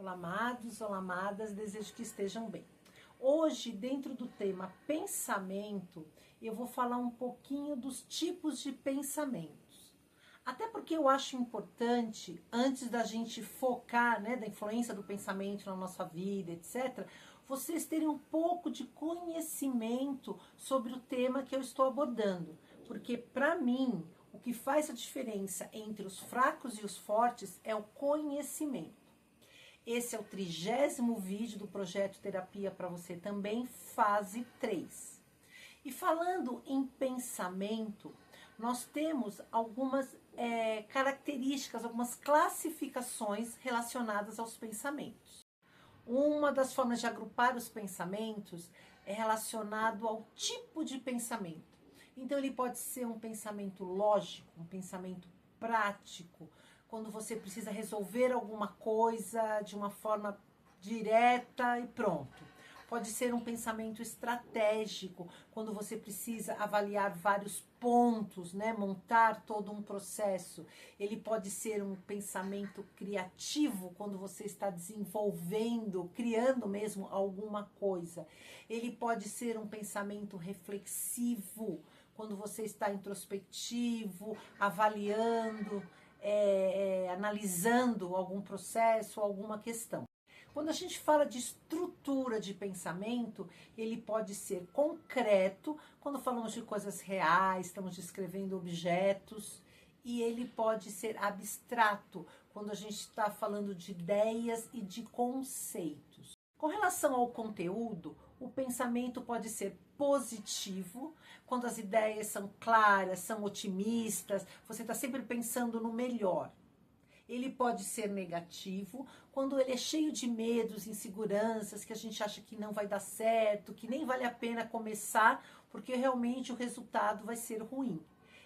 Olá, amados, olá, amadas, desejo que estejam bem. Hoje, dentro do tema pensamento, eu vou falar um pouquinho dos tipos de pensamentos. Até porque eu acho importante, antes da gente focar, da influência do pensamento na nossa vida, etc., vocês terem um pouco de conhecimento sobre o tema que eu estou abordando. Porque, para mim, o que faz a diferença entre os fracos e os fortes é o conhecimento. Esse é o 30º vídeo do projeto Terapia para Você também, fase 3. E falando em pensamento, nós temos algumas características, algumas classificações relacionadas aos pensamentos. Uma das formas de agrupar os pensamentos é relacionado ao tipo de pensamento. Então, ele pode ser um pensamento lógico, um pensamento prático, quando você precisa resolver alguma coisa de uma forma direta e pronto. Pode ser um pensamento estratégico, quando você precisa avaliar vários pontos, montar todo um processo. Ele pode ser um pensamento criativo, quando você está desenvolvendo, criando mesmo alguma coisa. Ele pode ser um pensamento reflexivo, quando você está introspectivo, avaliando, analisando algum processo, alguma questão. Quando a gente fala de estrutura de pensamento, ele pode ser concreto, quando falamos de coisas reais, estamos descrevendo objetos, e ele pode ser abstrato, quando a gente está falando de ideias e de conceitos. Com relação ao conteúdo, o pensamento pode ser positivo, quando as ideias são claras, são otimistas, você está sempre pensando no melhor. Ele pode ser negativo, quando ele é cheio de medos, inseguranças, que a gente acha que não vai dar certo, que nem vale a pena começar, porque realmente o resultado vai ser ruim.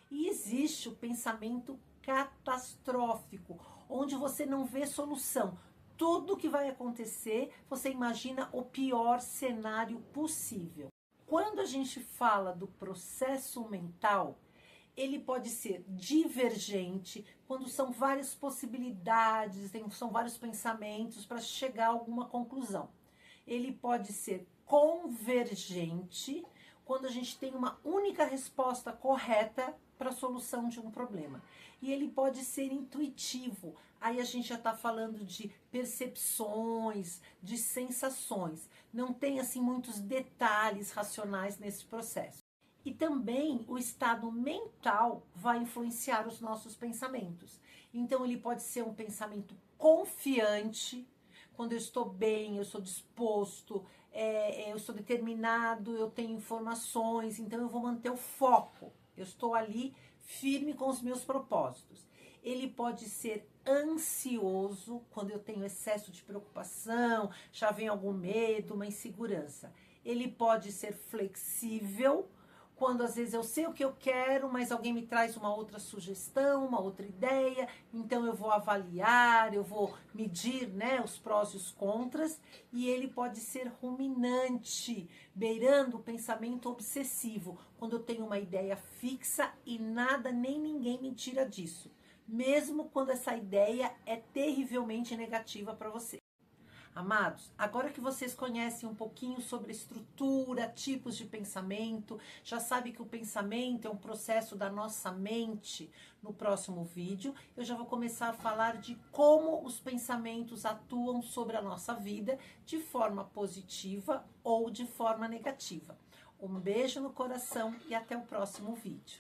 E existe o pensamento catastrófico, onde você não vê solução. Tudo que vai acontecer, você imagina o pior cenário possível. Quando a gente fala do processo mental, ele pode ser divergente, quando são várias possibilidades, são vários pensamentos para chegar a alguma conclusão. Ele pode ser convergente, quando a gente tem uma única resposta correta para a solução de um problema. E ele pode ser intuitivo, aí a gente já está falando de percepções, de sensações. Não tem assim muitos detalhes racionais nesse processo. E também o estado mental vai influenciar os nossos pensamentos. Então, ele pode ser um pensamento confiante, quando eu estou bem, eu estou disposto, eu estou determinado, eu tenho informações, então eu vou manter o foco. Eu estou ali firme com os meus propósitos. Ele pode ser ansioso, quando eu tenho excesso de preocupação, já vem algum medo, uma insegurança. Ele pode ser flexível, quando às vezes eu sei o que eu quero, mas alguém me traz uma outra sugestão, uma outra ideia, então eu vou avaliar, eu vou medir, os prós e os contras, e ele pode ser ruminante, beirando o pensamento obsessivo, quando eu tenho uma ideia fixa e nada nem ninguém me tira disso, mesmo quando essa ideia é terrivelmente negativa para você. Amados, agora que vocês conhecem um pouquinho sobre estrutura, tipos de pensamento, já sabe que o pensamento é um processo da nossa mente, no próximo vídeo eu já vou começar a falar de como os pensamentos atuam sobre a nossa vida de forma positiva ou de forma negativa. Um beijo no coração e até o próximo vídeo.